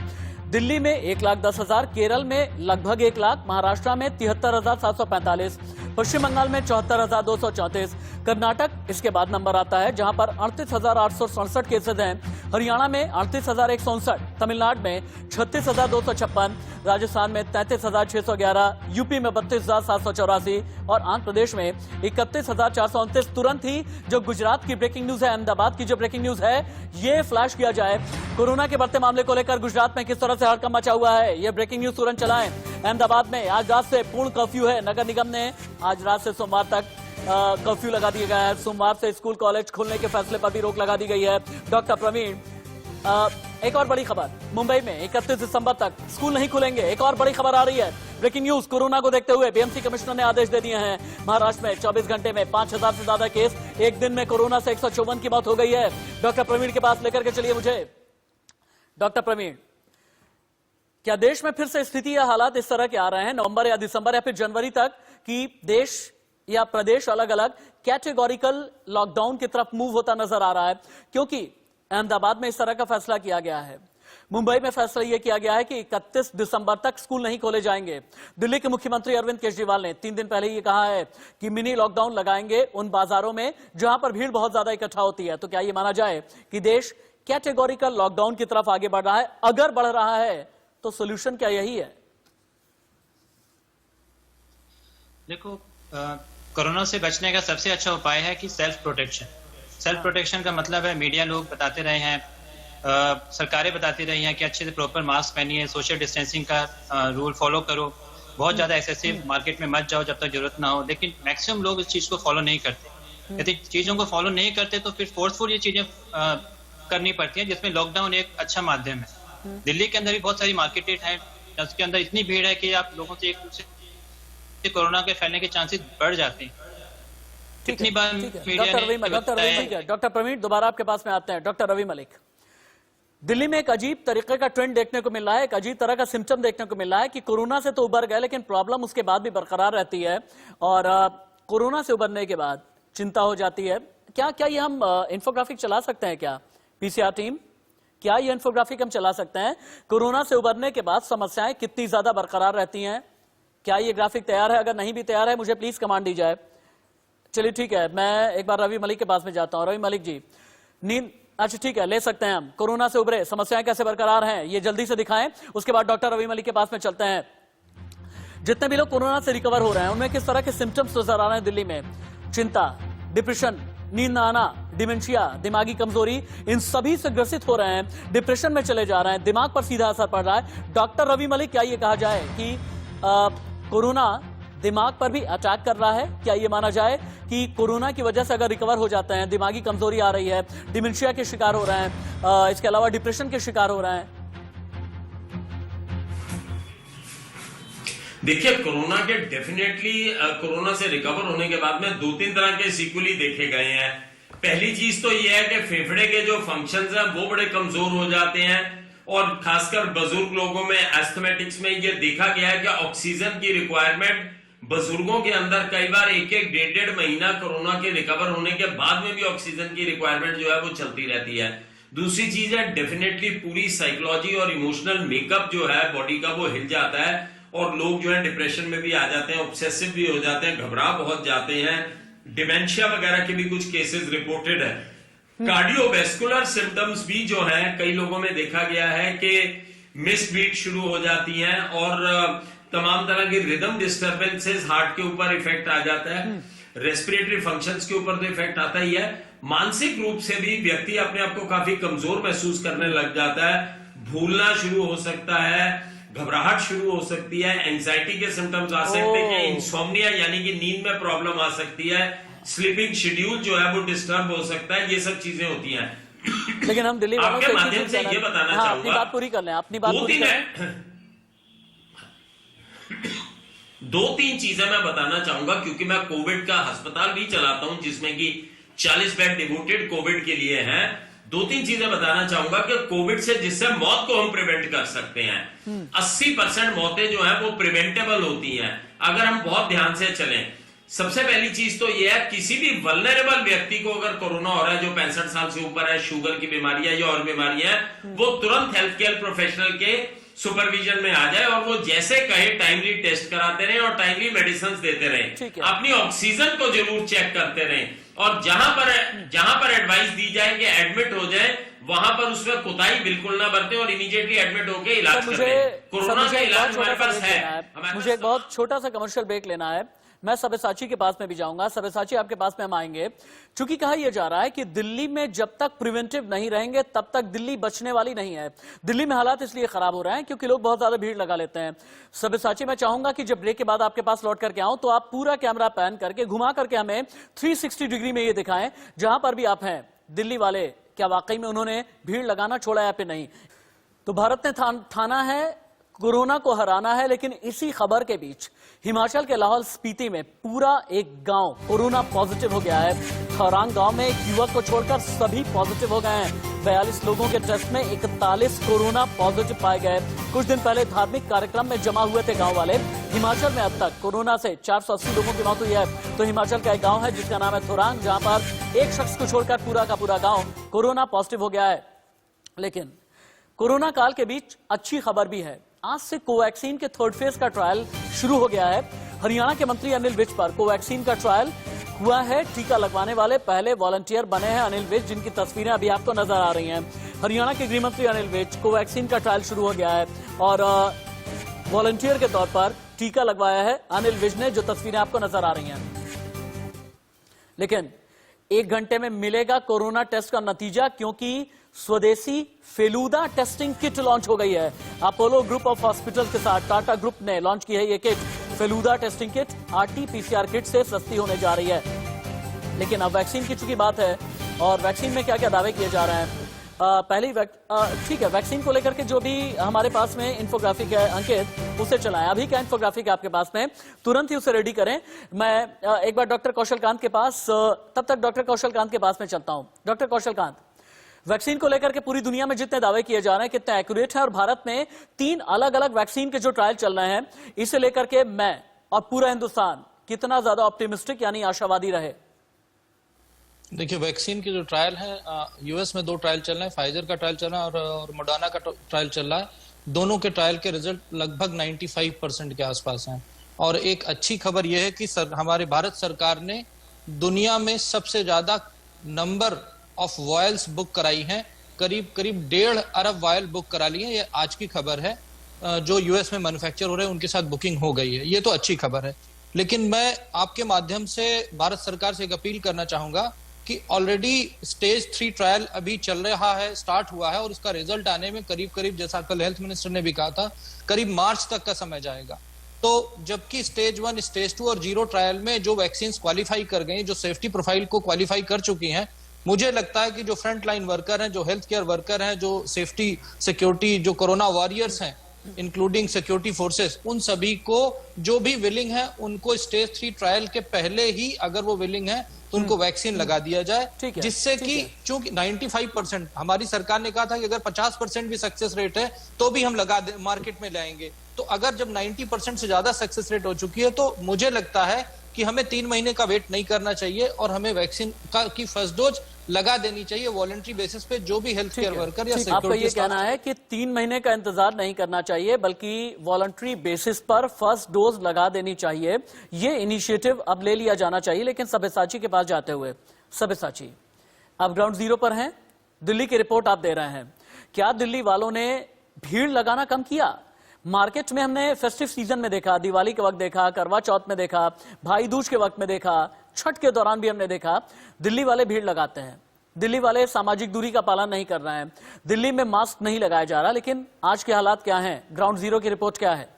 दिल्ली में 1,10,000, केरल में लगभग 1 लाख, महाराष्ट्र में 73,745, पश्चिम बंगाल में 74,234, कर्नाटक इसके बाद नंबर आता है जहां पर 38,867 केसेज हैं, हरियाणा में 38,159, तमिलनाडु में 36,256, राजस्थान में 33,611, यूपी में 32,784 और आंध्र प्रदेश में 31,429। तुरंत ही जो गुजरात की ब्रेकिंग न्यूज है, अहमदाबाद की जो ब्रेकिंग न्यूज है, ये फ्लैश किया जाए। कोरोना के बढ़ते मामले को लेकर गुजरात में किस तरह से हड़कंप मचा हुआ है, ये ब्रेकिंग न्यूज तुरंत चलाएं। अहमदाबाद में आज रात से पूर्ण कर्फ्यू है। नगर निगम ने आज रात से सोमवार तक कर्फ्यू लगा दिया गया है। सोमवार से स्कूल कॉलेज खोलने के फैसले पर भी रोक लगा दी गई है। डॉक्टर प्रवीण, एक और बड़ी खबर, मुंबई में 31 दिसंबर तक स्कूल नहीं खुलेंगे। एक और बड़ी खबर आ रही है, ब्रेकिंग न्यूज। कोरोना को देखते हुए बीएमसी कमिश्नर ने आदेश दे दिए हैं। महाराष्ट्र में 24 घंटे में 5,000 से ज्यादा केस, एक दिन में कोरोना से 154 की मौत हो गई है। डॉक्टर प्रवीण के पास लेकर के चलिए मुझे। डॉक्टर प्रवीण, क्या देश में फिर से स्थिति या हालात इस तरह के आ रहे हैं नवंबर या दिसंबर या फिर जनवरी तक कि देश या प्रदेश अलग अलग कैटेगोरिकल लॉकडाउन की तरफ मूव होता नजर आ रहा है? क्योंकि अहमदाबाद में इस तरह का फैसला किया गया है, मुंबई में फैसला यह किया गया है कि 31 दिसंबर तक स्कूल नहीं खोले जाएंगे। दिल्ली के मुख्यमंत्री अरविंद केजरीवाल ने 3 दिन पहले ये कहा है कि मिनी लॉकडाउन लगाएंगे उन बाजारों में जहां पर भीड़ बहुत ज्यादा इकट्ठा होती है। तो क्या यह माना जाए कि देश कैटेगोरिकल लॉकडाउन की तरफ आगे बढ़ रहा है? अगर बढ़ रहा है तो सोल्यूशन क्या यही है? देखो, कोरोना से बचने का सबसे अच्छा उपाय है कि सेल्फ प्रोटेक्शन। सेल्फ प्रोटेक्शन का मतलब है, मीडिया लोग बताते रहे हैं, सरकारें बताती रही हैं कि अच्छे से प्रॉपर मास्क पहनिए, सोशल डिस्टेंसिंग का रूल फॉलो करो, बहुत ज्यादा एक्सेसिव मार्केट में मत जाओ जब तक जरूरत ना हो। लेकिन मैक्सिमम लोग इस चीज को फॉलो नहीं करते। यदि चीजों को फॉलो नहीं करते तो फिर फोर्सफुल ये चीजें करनी पड़ती हैं, जिसमें लॉकडाउन एक अच्छा माध्यम है। दिल्ली के अंदर भी बहुत सारी मार्केटेड है, उसके अंदर इतनी भीड़ है कि आप लोगों से एक दूसरे से कोरोना के फैलने के चांसेस बढ़ जाते हैं। कितनी बार डॉक्टर प्रवीण, दोबारा आपके पास में आते हैं। डॉक्टर रवि मलिक, दिल्ली में एक अजीब तरीके का ट्रेंड देखने को मिल रहा है, एक अजीब तरह का सिम्टम देखने को मिल रहा है कि कोरोना से तो उबर गए लेकिन प्रॉब्लम उसके बाद भी बरकरार रहती है और कोरोना से उबरने के बाद चिंता हो जाती है। क्या ये हम इंफोग्राफिक चला सकते हैं क्या? पीसीआर टीम, क्या ये इंफोग्राफिक हम चला सकते हैं? कोरोना से उबरने के बाद समस्याएं कितनी ज्यादा बरकरार रहती हैं? क्या ये ग्राफिक तैयार है? अगर नहीं भी तैयार है मुझे प्लीज कमांड दी जाए। चलिए ठीक है, मैं एक बार रवि मलिक के पास में जाता हूं। रवि मलिक जी, नींद, अच्छा ठीक है, ले सकते हैं हम। कोरोना से उबरे, समस्याएं कैसे बरकरार हैं ये जल्दी से दिखाएं। उसके बाद डॉक्टर रवि मलिक के पास में चलते हैं। जितने भी लोग कोरोना से रिकवर हो रहे हैं उनमें किस तरह के सिम्टम्स नजर आ रहे हैं दिल्ली में? चिंता, डिप्रेशन, नींद न आना, डिमेंशिया, दिमागी कमजोरी, इन सभी से ग्रसित हो रहे हैं, डिप्रेशन में चले जा रहे हैं, दिमाग पर सीधा असर पड़ रहा है। डॉक्टर रवि मलिक, क्या ये कहा जाए कि कोरोना दिमाग पर भी अटैक कर रहा है? क्या ये माना जाए कि कोरोना की वजह से अगर रिकवर हो जाते हैं, दिमागी कमजोरी आ रही है, डिमेंशिया के शिकार हो रहे हैं, इसके अलावा डिप्रेशन के शिकार हो रहे हैं? देखिए, कोरोना के डेफिनेटली कोरोना से रिकवर होने के बाद में 2-3 तरह के सीक्वली देखे गए हैं। पहली चीज तो यह है कि फेफड़े के जो फंक्शंस हैं वो बड़े कमजोर हो जाते हैं और खासकर बुजुर्ग लोगों में, एस्थमेटिक्स में ये देखा गया है कि ऑक्सीजन की रिक्वायरमेंट बुजुर्गों के अंदर कई बार 1-1, 1.5 महीना कोरोना के रिकवर होने के बाद में भी ऑक्सीजन की रिक्वायरमेंट जो है वो चलती रहती है। दूसरी चीज है डेफिनेटली पूरी साइकोलॉजी और इमोशनल मेकअप जो है बॉडी का वो हिल जाता है और लोग जो है डिप्रेशन में भी आ जाते हैं, ऑब्सेसिव भी हो जाते हैं, घबरा बहुत जाते हैं, डिमेंशिया वगैरह के भी कुछ केसेस रिपोर्टेड है। कार्डियोवैस्कुलर सिम्टम्स भी जो है कई लोगों में देखा गया है कि मिस बीट शुरू हो जाती हैं और तमाम तरह की रिदम डिस्टर्बेंसेस हार्ट के ऊपर इफेक्ट आ जाता है, रेस्पिरेटरी फंक्शंस के ऊपर तो इफेक्ट आता ही है, मानसिक रूप से भी व्यक्ति अपने आप को काफी कमजोर महसूस करने लग जाता है, भूलना शुरू हो सकता है, घबराहट शुरू हो सकती है, एंजाइटी के सिम्टम्स आ सकते हैं, इंसोम्निया यानी कि नींद में प्रॉब्लम आ सकती है, स्लीपिंग शेड्यूल जो है वो डिस्टर्ब हो सकता है, ये सब चीजें होती हैं। लेकिन हम दिल्ली वालों आपके माध्यम से ये बताना हाँ, चाहूंगा, अपनी बात पूरी कर लें, अपनी बात पूरी कर लें। दो तीन चीजें मैं बताना चाहूंगा क्योंकि मैं कोविड का अस्पताल भी चलाता हूं जिसमें कि 40 बेड डिवोटेड कोविड के लिए हैं। दो तीन चीजें बताना चाहूंगा कि कोविड से जिससे मौत को हम प्रिवेंट कर सकते हैं, 80% मौतें जो है वो प्रिवेंटेबल होती हैं अगर हम बहुत ध्यान से चलें। सबसे पहली चीज तो यह है किसी भी वल्नरेबल व्यक्ति को अगर कोरोना हो रहा है जो 65 साल से ऊपर है, शुगर की बीमारी है या और बीमारियां, वो तुरंत हेल्थ केयर प्रोफेशनल के सुपरविजन में आ जाए और वो जैसे कहे टाइमली टेस्ट कराते रहे और टाइमली मेडिसिन देते रहे, अपनी ऑक्सीजन को जरूर चेक करते रहे और जहां पर एडवाइस दी जाए कि एडमिट हो जाए वहां पर उसमें कोताही बिल्कुल ना बरते और इमीडिएटली एडमिट होकर इलाज करें। कोरोना का इलाज हमारे पास है। मुझे एक बहुत छोटा सा कमर्शियल ब्रेक लेना है। मैं सब्यसाची के पास में भी जाऊंगा, सब्यसाची आपके पास में हम आएंगे। चूंकि कहा यह जा रहा है कि दिल्ली में जब तक प्रिवेंटिव नहीं रहेंगे तब तक दिल्ली बचने वाली नहीं है। दिल्ली में हालात इसलिए खराब हो रहे हैं क्योंकि लोग बहुत ज्यादा भीड़ लगा लेते हैं। सब्यसाची मैं चाहूंगा कि जब ब्रेक के बाद आपके पास लौट करके आऊं तो आप पूरा कैमरा पैन करके घुमा करके हमें 360 डिग्री में ये दिखाएं जहां पर भी आप हैं दिल्ली वाले, क्या वाकई में उन्होंने भीड़ लगाना छोड़ा या फिर नहीं। तो भारत ने ठाना है कोरोना को हराना है, लेकिन इसी खबर के बीच हिमाचल के लाहौल स्पीति में पूरा एक गांव कोरोना पॉजिटिव हो गया है। थौरांग गांव में एक युवक को छोड़कर सभी पॉजिटिव हो गए हैं। 42 लोगों के टेस्ट में 41 कोरोना पॉजिटिव पाए गए। कुछ दिन पहले धार्मिक कार्यक्रम में जमा हुए थे गांव वाले। हिमाचल में अब तक कोरोना से 480 लोगों की मौत हुई है। तो हिमाचल का एक गाँव है जिसका नाम है थौरांग, जहां पर एक शख्स को छोड़कर पूरा का पूरा गाँव कोरोना पॉजिटिव हो गया है। लेकिन कोरोना काल के बीच अच्छी खबर भी है। आज से कोवैक्सीन के थर्ड फेज का ट्रायल शुरू हो गया है। हरियाणा के मंत्री अनिल विज पर कोवैक्सीन का ट्रायल हुआ है। टीका लगवाने वाले पहले वॉलंटियर बने हैं अनिल विज, जिनकी तस्वीरें अभी आपको नजर आ रही हैं। हरियाणा के गृह मंत्री अनिल विज, कोवैक्सीन का ट्रायल शुरू हो गया है और वॉलंटियर के तौर पर टीका लगवाया है अनिल विज ने, जो तस्वीरें आपको नजर आ रही हैं। लेकिन 1 घंटे में मिलेगा कोरोना टेस्ट का नतीजा, क्योंकि स्वदेशी फेलूदा टेस्टिंग किट लॉन्च हो गई है। अपोलो ग्रुप ऑफ हॉस्पिटल के साथ टाटा ग्रुप ने लॉन्च की है ये kit. Feluda testing kit RT-PCR kit से सस्ती होने जा रही है। लेकिन अब वैक्सीन की चूंकि बात है और वैक्सीन में क्या क्या दावे किए जा रहे हैं, ठीक है, वैक्सीन को लेकर के जो भी हमारे पास में इंफोग्राफिक है अंकित, उसे चलाएं। अभी क्या इंफोग्राफिक आपके पास में, तुरंत ही उसे रेडी करें। मैं एक बार डॉक्टर कौशल कांत के पास, तब तक डॉक्टर कौशल कांत के पास में चलता हूं। डॉक्टर कौशल कांत, वैक्सीन को लेकर के पूरी दुनिया में जितने दावे किए जा रहे हैं कितने एक्यूरेट है, और भारत में 3 अलग अलग वैक्सीन के जो ट्रायल चल रहे हैं, इसे लेकर के मैं और पूरा हिंदुस्तान कितना ज्यादा ऑप्टिमिस्टिक यानी आशावादी रहे? देखिए, वैक्सीन के जो ट्रायल है, यूएस में 2 ट्रायल चल रहे हैं, फाइजर का ट्रायल चल रहा है और मोडर्ना का ट्रायल चल रहा है। दोनों के ट्रायल के रिजल्ट लगभग 95% के आसपास हैं। और एक अच्छी खबर यह है कि हमारे भारत सरकार ने दुनिया में सबसे ज्यादा नंबर ऑफ वायल्स बुक कराई हैं। करीब 1.5 अरब वायल बुक करा ली है। ये आज की खबर है। जो यूएस में मैन्युफैक्चर हो रहे हैं उनके साथ बुकिंग हो गई है। ये तो अच्छी खबर है। लेकिन मैं आपके माध्यम से भारत सरकार से एक अपील करना चाहूंगा कि ऑलरेडी स्टेज 3 ट्रायल अभी चल रहा है, स्टार्ट हुआ है और उसका रिजल्ट आने में करीब जैसा कल हेल्थ मिनिस्टर ने भी कहा था, करीब मार्च तक का समय जाएगा। तो जबकि स्टेज 1, स्टेज 2 और 0 ट्रायल में जो वैक्सीन क्वालिफाई कर गई, जो सेफ्टी प्रोफाइल को क्वालिफाई कर चुकी हैं, मुझे लगता है कि जो फ्रंट लाइन वर्कर हैं, जो हेल्थ केयर वर्कर हैं, जो सेफ्टी सिक्योरिटी, जो कोरोना वॉरियर्स हैं, इंक्लूडिंग सिक्योरिटी फोर्सेस, उन सभी को जो भी विलिंग है उनको स्टेज 3 ट्रायल के पहले ही, अगर वो विलिंग है तो उनको वैक्सीन लगा दिया जाए, जिससे कि चूंकि 95% हमारी सरकार ने कहा था कि अगर 50% भी सक्सेस रेट है तो भी हम लगा मार्केट में लाएंगे। तो अगर जब 90% से ज्यादा सक्सेस रेट हो चुकी है तो मुझे लगता है कि हमें 3 महीने का वेट नहीं करना चाहिए और हमें वैक्सीन की फर्स्ट डोज लगा देनी चाहिए वॉलंटरी बेसिस पे। जो भी हेल्थ केयर वर्कर या आपका ये कहना है कि 3 महीने का इंतजार नहीं करना चाहिए बल्कि वॉलंटरी बेसिस पर फर्स्ट डोज लगा देनी चाहिए, ये इनिशिएटिव अब ले लिया जाना चाहिए। लेकिन सब्यसाची के पास जाते हुए, सब्यसाची आप ग्राउंड जीरो पर हैं, दिल्ली की रिपोर्ट आप दे रहे हैं, क्या दिल्ली वालों ने भीड़ लगाना कम किया? मार्केट में हमने फेस्टिव सीजन में देखा, दिवाली के वक्त देखा, करवा चौथ में देखा, भाई दूज के वक्त में देखा, छठ के दौरान भी हमने देखा, दिल्ली वाले भीड़ लगाते हैं, दिल्ली वाले सामाजिक दूरी का पालन नहीं कर रहे हैं, दिल्ली में मास्क नहीं लगाया जा रहा। लेकिन आज के हालात क्या हैं? ग्राउंड जीरो की रिपोर्ट क्या है?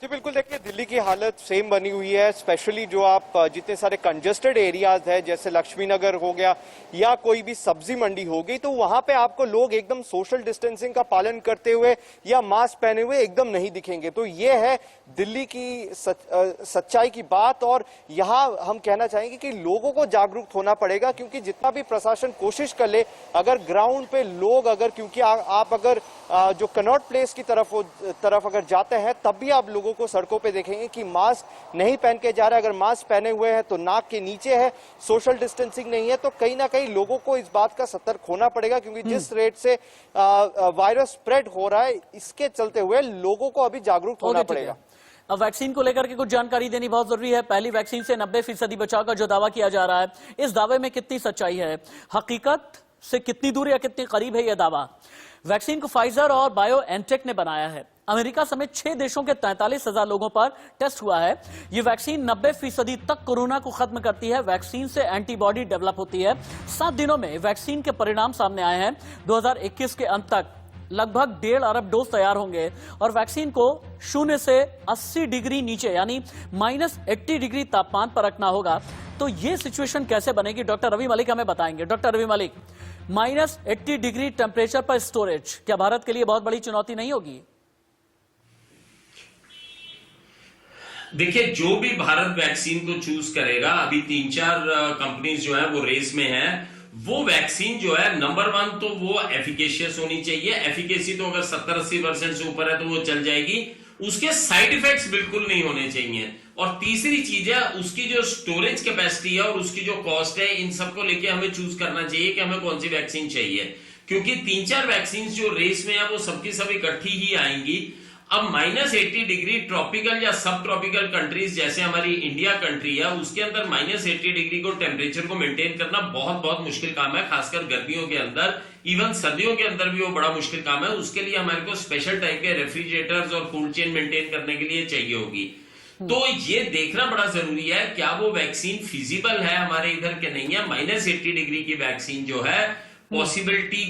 जी बिल्कुल, देखिए दिल्ली की हालत सेम बनी हुई है। स्पेशली जो आप जितने सारे कंजेस्टेड एरियाज है जैसे लक्ष्मी नगर हो गया या कोई भी सब्जी मंडी हो गई, तो वहां पे आपको लोग एकदम सोशल डिस्टेंसिंग का पालन करते हुए या मास्क पहने हुए एकदम नहीं दिखेंगे। तो ये है दिल्ली की सच्चाई की बात। और यहाँ हम कहना चाहेंगे कि लोगों को जागरूक होना पड़ेगा, क्योंकि जितना भी प्रशासन कोशिश कर ले, अगर ग्राउंड पे लोग अगर क्योंकि आप अगर जो कनॉट प्लेस की तरफ अगर जाते हैं तब भी आप लोगों को सड़कों पे देखेंगे कि मास्क नहीं पहन के जा रहे हैं। अगर मास्क पहने हुए हैं तो नाक के नीचे है, सोशल डिस्टेंसिंग नहीं है। तो कहीं ना कहीं लोगों को इस बात का सतर्क होना पड़ेगा, क्योंकि जिस रेट से वायरस स्प्रेड हो रहा है, इसके चलते हुए लोगों को अभी जागरूक होना पड़ेगा। अब वैक्सीन को लेकर के कुछ जानकारी देनी बहुत जरूरी है। पहली वैक्सीन से 90% बचाव का जो दावा किया जा रहा है, इस दावे में कितनी सच्चाई है? हकीकत से कितनी दूर या कितनी करीब है यह दावा? वैक्सीन को फाइजर और बायोएनटेक ने बनाया है। अमेरिका समेत 6 देशों के 43,000 लोगों पर टेस्ट हुआ है। ये वैक्सीन 90% तक कोरोना को खत्म करती है। वैक्सीन से एंटीबॉडी डेवलप होती है। 7 दिनों में वैक्सीन के परिणाम सामने आए हैं। 2021 के अंत तक लगभग 1.5 अरब डोज तैयार होंगे और वैक्सीन को 0 से 80 डिग्री नीचे यानी -80 डिग्री तापमान पर रखना होगा। तो ये सिचुएशन कैसे बनेगी, डॉक्टर रवि मलिक हमें बताएंगे। Doctor Ravi Malik, -80 degree temperature पर स्टोरेज क्या भारत के लिए बहुत बड़ी चुनौती नहीं होगी? देखिए, जो भी भारत वैक्सीन को चूज करेगा, अभी 3-4 कंपनीज जो है वो रेस में है, वो वैक्सीन जो है नंबर 1 तो वो एफिकेशियस होनी चाहिए। एफिकेसी तो अगर 70-80% से ऊपर है तो वो चल जाएगी। उसके साइड इफेक्ट्स बिल्कुल नहीं होने चाहिए। और तीसरी चीज है उसकी जो स्टोरेज कैपेसिटी है और उसकी जो कॉस्ट है, इन सबको लेके हमें चूज करना चाहिए कि हमें कौन सी वैक्सीन चाहिए, क्योंकि 3-4 वैक्सीन जो रेस में है वो सबकी सब इकट्ठी ही आएंगी। अब -80 डिग्री ट्रॉपिकल या सब ट्रॉपिकल कंट्रीज जैसे हमारी इंडिया कंट्री है, उसके अंदर -80 डिग्री को टेम्परेचर को मेंटेन करना बहुत बहुत मुश्किल काम है, खासकर गर्मियों के अंदर। इवन सर्दियों के अंदर भी वो बड़ा मुश्किल काम है। उसके लिए हमारे को स्पेशल टाइप के रेफ्रिजरेटर्स और कोल्ड चेन मेंटेन करने के लिए चाहिए होगी। तो ये देखना बड़ा जरूरी है क्या वो वैक्सीन फिजिबल है हमारे इधर के नहीं है। -80 डिग्री की वैक्सीन जो है पॉसिबिलिटी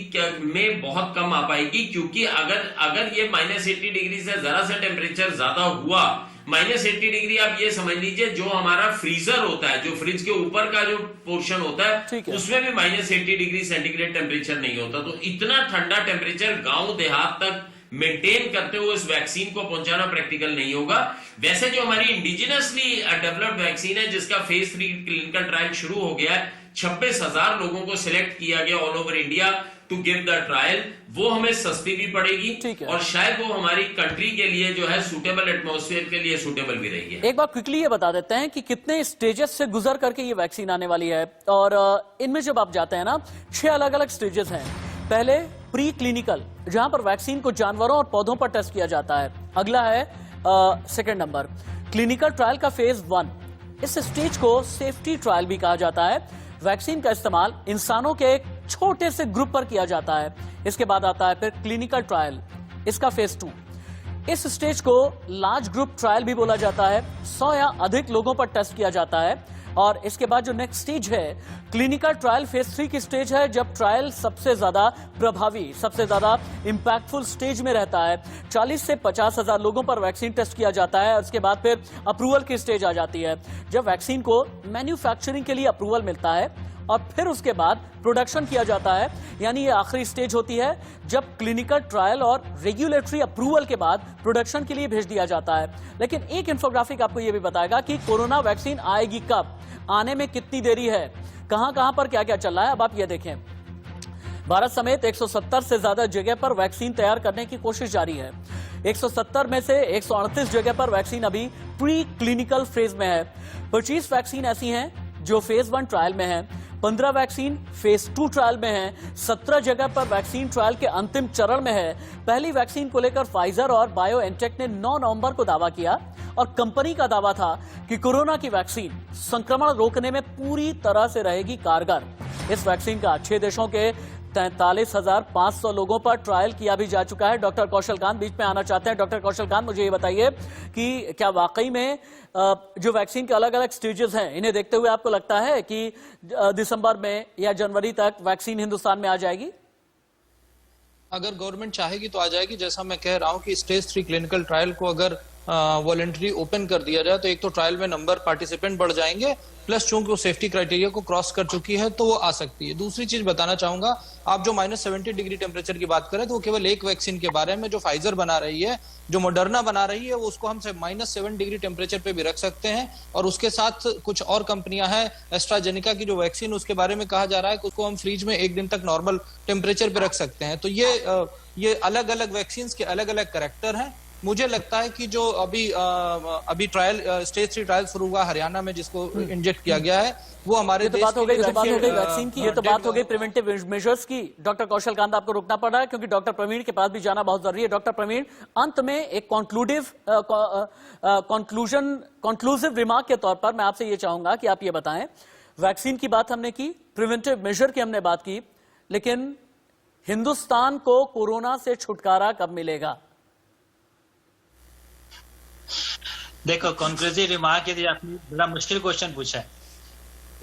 में बहुत कम आ पाएगी, क्योंकि अगर ये -80 डिग्री से जरा सा टेम्परेचर ज्यादा हुआ, -80 डिग्री आप ये समझ लीजिए जो हमारा फ्रीजर होता है, जो फ्रिज के ऊपर का जो पोर्शन होता है, उसमें भी -80 डिग्री सेंटीग्रेड टेम्परेचर नहीं होता। तो इतना ठंडा टेम्परेचर गांव देहात तक मेंटेन करते हुए इस वैक्सीन को पहुंचाना प्रैक्टिकल नहीं होगा। वैसे जो हमारी इंडिजिनसली डेवलप्ड वैक्सीन है, जिसका फेज 3 क्लिनिकल ट्रायल शुरू हो गया है, 26,000 लोगों को सिलेक्ट किया गया all over India to give the trial, वो हमें सस्ती भी पड़ेगी और शायद वो हमारी कंट्री के लिए जो है सूटेबल एटमॉस्फेयर के लिए सूटेबल भी रहेगी। एक बार क्विकली ये बता देते हैं कि कितने स्टेजेस से गुजर करके ये वैक्सीन आने वाली है। और इनमें जब आप जाते हैं ना, 6 अलग अलग स्टेजेस हैं। पहले प्री क्लिनिकल, जहां पर वैक्सीन को जानवरों और पौधों पर टेस्ट किया जाता है। अगला है सेकेंड नंबर क्लिनिकल ट्रायल का फेज 1। इस स्टेज को सेफ्टी ट्रायल भी कहा जाता है। वैक्सीन का इस्तेमाल इंसानों के एक छोटे से ग्रुप पर किया जाता है। इसके बाद आता है फिर क्लिनिकल ट्रायल, इसका फेज 2। इस स्टेज को लार्ज ग्रुप ट्रायल भी बोला जाता है। 100 या अधिक लोगों पर टेस्ट किया जाता है। और इसके बाद जो नेक्स्ट स्टेज है क्लिनिकल ट्रायल फेज 3 की स्टेज है, जब ट्रायल सबसे ज्यादा प्रभावी, सबसे ज्यादा इंपैक्टफुल स्टेज में रहता है। 40 से 50,000 लोगों पर वैक्सीन टेस्ट किया जाता है। उसके बाद फिर अप्रूवल की स्टेज आ जाती है, जब वैक्सीन को मैन्युफैक्चरिंग के लिए अप्रूवल मिलता है और फिर उसके बाद प्रोडक्शन किया जाता है। यानी ये आखिरी स्टेज होती है, जब क्लिनिकल ट्रायल और रेगुलेटरी अप्रूवल के बाद प्रोडक्शन के लिए भेज दिया जाता है। लेकिन एक इंफोग्राफिक आपको ये भी बताएगा कि कोरोना वैक्सीन आएगी कब, आने में कितनी देरी है, कहां पर क्या क्या चल रहा है। अब आप ये देखें, भारत समेत 170 से ज्यादा जगह पर वैक्सीन तैयार करने की कोशिश जारी है। 170 में से 138 जगह पर वैक्सीन अभी प्री क्लिनिकल फेज में है। 25 वैक्सीन ऐसी हैं जो फेज 1 ट्रायल में है, 15 वैक्सीन फेज 2 ट्रायल में है, 17 जगह पर वैक्सीन ट्रायल के अंतिम चरण में है। पहली वैक्सीन को लेकर फाइजर और बायोएनटेक ने 9 नवंबर को दावा किया और कंपनी का दावा था कि कोरोना की वैक्सीन संक्रमण रोकने में पूरी तरह से रहेगी कारगर। इस वैक्सीन का 6 देशों के 43,500 लोगों पर ट्रायल किया भी जा चुका है। डॉक्टर कौशल कांत बीच में आना चाहते हैं। डॉक्टर कौशल कांत, मुझे ये बताइए कि क्या वाकई में जो वैक्सीन के अलग अलग स्टेजेस हैं, इन्हें देखते हुए आपको लगता है कि दिसंबर में या जनवरी तक वैक्सीन हिंदुस्तान में आ जाएगी? अगर गवर्नमेंट चाहेगी तो आ जाएगी। जैसा मैं कह रहा हूं कि स्टेज 3 क्लिनिकल ट्रायल को अगर वॉलंटरी ओपन कर दिया जाए तो एक तो ट्रायल में नंबर पार्टिसिपेंट बढ़ जाएंगे, प्लस चूंकि वो सेफ्टी क्राइटेरिया को क्रॉस कर चुकी है तो वो आ सकती है। दूसरी चीज बताना चाहूंगा, आप जो -70 डिग्री टेम्परेचर की बात करें तो वो केवल एक वैक्सीन के बारे में, जो फाइजर बना रही है, जो मॉडर्ना बना रही है, वो उसको हम -7 डिग्री टेम्परेचर पे भी रख सकते हैं। और उसके साथ कुछ और कंपनियां हैं, एस्ट्राजेनिका की जो वैक्सीन, उसके बारे में कहा जा रहा है कि उसको हम फ्रिज में 1 दिन तक नॉर्मल टेम्परेचर पे रख सकते हैं। तो ये अलग अलग वैक्सीन के अलग अलग कैरेक्टर हैं। मुझे लगता है कि जो अभी ट्रायल स्टेज 3 ट्रायल शुरू हुआ हरियाणा में, जिसको इंजेक्ट किया गया है, वो हमारे देश की वैक्सीन की। ये तो बात हो गई प्रिवेंटिव मेजर्स की। डॉक्टर कौशल कांत, आपको रुकना पड़ रहा है क्योंकि डॉक्टर प्रवीण के पास भी जाना बहुत जरूरी है। डॉक्टर प्रवीण, अंत में एक कंक्लूसिव रिमार्क के तौर पर मैं आपसे ये चाहूंगा कि आप ये बताएं, वैक्सीन की बात हमने की, प्रिवेंटिव मेजर की हमने बात की, लेकिन हिंदुस्तान को कोरोना से छुटकारा कब मिलेगा? देखो, कंक्लूसिव रिमार्क, यदि आपने बड़ा मुश्किल क्वेश्चन पूछा है।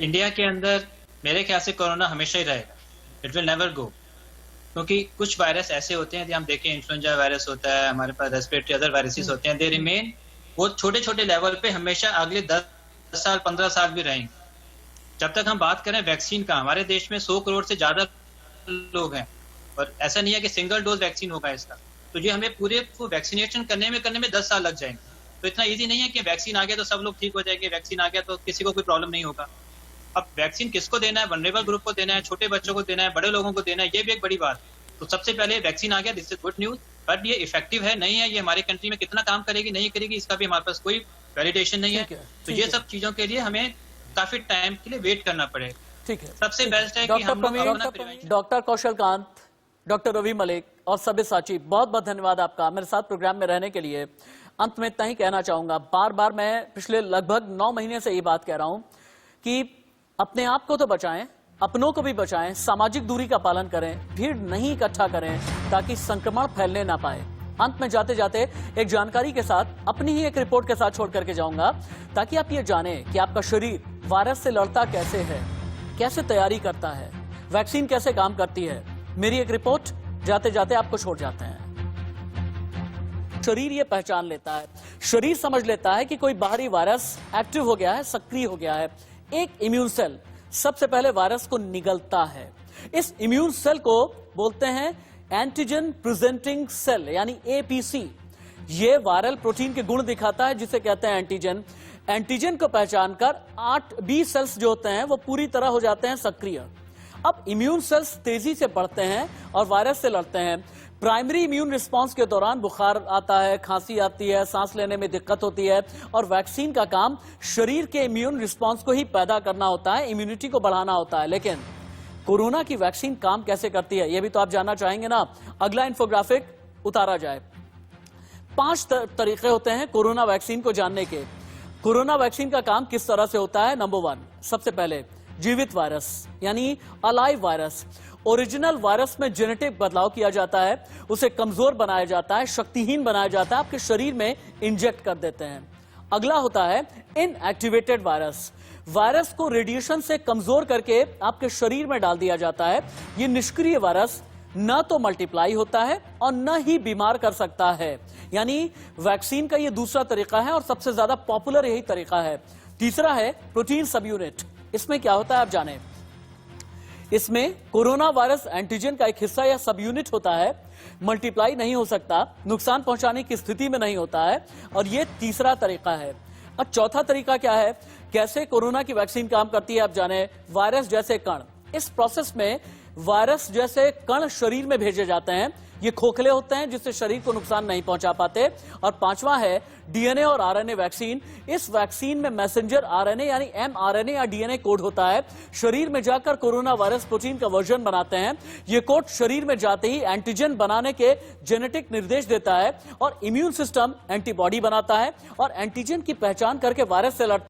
इंडिया के अंदर मेरे ख्याल से कोरोना हमेशा ही रहेगा, इट विल नेवर गो। क्योंकि कुछ वायरस ऐसे होते हैं, यदि हम देखें इन्फ्लुएंजा वायरस होता है, हमारे पास रेस्पिरेटरी अदर वायरसेस होते हैं, दे रिमेन, वो छोटे छोटे लेवल पे हमेशा अगले 10 साल 15 साल भी रहेंगे। जब तक हम बात करें वैक्सीन का, हमारे देश में 100 करोड़ से ज्यादा लोग हैं और ऐसा नहीं है कि सिंगल डोज वैक्सीन होगा इसका। तो ये हमें पूरे वैक्सीनेशन करने में 10 साल लग जाएंगे। तो इतना इजी नहीं है कि वैक्सीन आ गया तो सब लोग ठीक हो जाएंगे, वैक्सीन आ गया तो किसी को कोई प्रॉब्लम नहीं होगा। अब वैक्सीन किसको देना है? वनरेबल ग्रुप को देना है, छोटे बच्चों को देना है, बड़े लोगों को देना है, ये भी एक बड़ी बात। तो सबसे पहले वैक्सीन आ गया, this is good news. But ये इफेक्टिव है नहीं है, ये हमारी कंट्री में कितना काम करेगी नहीं करेगी, इसका भी हमारे पास कोई वैलिडेशन नहीं है। तो ये सब चीजों के लिए हमें काफी टाइम के लिए वेट करना पड़ेगा। ठीक है, सबसे बेस्ट है कि हम डॉक्टर कौशल कांत, डॉक्टर रवि मलिक और सब्यसाची, बहुत बहुत धन्यवाद आपका मेरे साथ प्रोग्राम में रहने के लिए। अंत में इतना ही कहना चाहूंगा, बार बार मैं पिछले लगभग 9 महीने से ये बात कह रहा हूं कि अपने आप को तो बचाएं, अपनों को भी बचाएं, सामाजिक दूरी का पालन करें, भीड़ नहीं इकट्ठा करें ताकि संक्रमण फैलने ना पाए। अंत में जाते जाते एक जानकारी के साथ, अपनी ही एक रिपोर्ट के साथ छोड़ करके जाऊंगा ताकि आप ये जानें कि आपका शरीर वायरस से लड़ता कैसे है, कैसे तैयारी करता है, वैक्सीन कैसे काम करती है। मेरी एक रिपोर्ट जाते जाते आपको छोड़ जाते हैं। शरीर ये पहचान लेता है, शरीर समझ लेता है कि कोई बाहरी वायरस एक्टिव हो गया है, सक्रिय हो गया है। एक इम्यून सेल सबसे पहले वायरस को निगलता है। इस इम्यून सेल को बोलते हैं एंटीजन प्रेजेंटिंग सेल, यानी एपीसी। ये वायरल प्रोटीन के गुण दिखाता है जिसे कहते हैं एंटीजन। एंटीजन को पहचान कर 8 बी सेल्स जो होते हैं वो पूरी तरह हो जाते हैं सक्रिय। अब इम्यून सेल्स तेजी से बढ़ते हैं और वायरस से लड़ते हैं। प्राइमरी इम्यून रिस्पांस के दौरान बुखार आता है, खांसी आती है, सांस लेने में दिक्कत होती है और वैक्सीन का काम शरीर के इम्यून रिस्पांस को ही पैदा करना होता है, इम्यूनिटी को बढ़ाना होता है। लेकिन कोरोना की वैक्सीन काम कैसे करती है ये भी तो आप जानना चाहेंगे ना। अगला इंफोग्राफिक उतारा जाए। 5 तरीके होते हैं कोरोना वैक्सीन को जानने के। कोरोना वैक्सीन का काम किस तरह से होता है? नंबर 1, सबसे पहले जीवित वायरस यानी अलाइव वायरस। ओरिजिनल वायरस में जेनेटिक बदलाव किया जाता है, उसे कमजोर बनाया जाता है, शक्तिहीन बनाया जाता है, आपके शरीर में इंजेक्ट कर देते हैं। अगला होता है इनएक्टिवेटेड वायरस। वायरस को रेडिएशन से कमजोर करके आपके शरीर में डाल दिया जाता है। ये निष्क्रिय वायरस न तो मल्टीप्लाई होता है और न ही बीमार कर सकता है। यानी वैक्सीन का ये दूसरा तरीका है और सबसे ज्यादा पॉपुलर यही तरीका है। तीसरा है प्रोटीन सब यूनिट। इसमें क्या होता है आप जानें। इसमें कोरोना वायरस एंटीजन का एक हिस्सा या सब यूनिट होता है, मल्टीप्लाई नहीं हो सकता, नुकसान पहुंचाने की स्थिति में नहीं होता है, और यह तीसरा तरीका है। और चौथा तरीका क्या है, कैसे कोरोना की वैक्सीन काम करती है आप जाने। वायरस जैसे कण, इस प्रोसेस में वायरस जैसे कण शरीर में भेजे जाते हैं, ये खोखले होते हैं जिससे शरीर को नुकसान नहीं पहुंचा पाते। और पांचवा है डीएनए और आरएनए वैक्सीन। इस वैक्सीन में मैसेंजर आरएनए यानी एमआरएनए या डीएनए कोड होता है। शरीर में जाकर कोरोना वायरस प्रोटीन का वर्जन बनाते हैं। ये कोड शरीर में जाते ही एंटीजन बनाने के जेनेटिक निर्देश देता है और इम्यून सिस्टम एंटीबॉडी बनाता है और एंटीजन की पहचान करके वायरस से लड़ता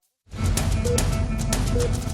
है।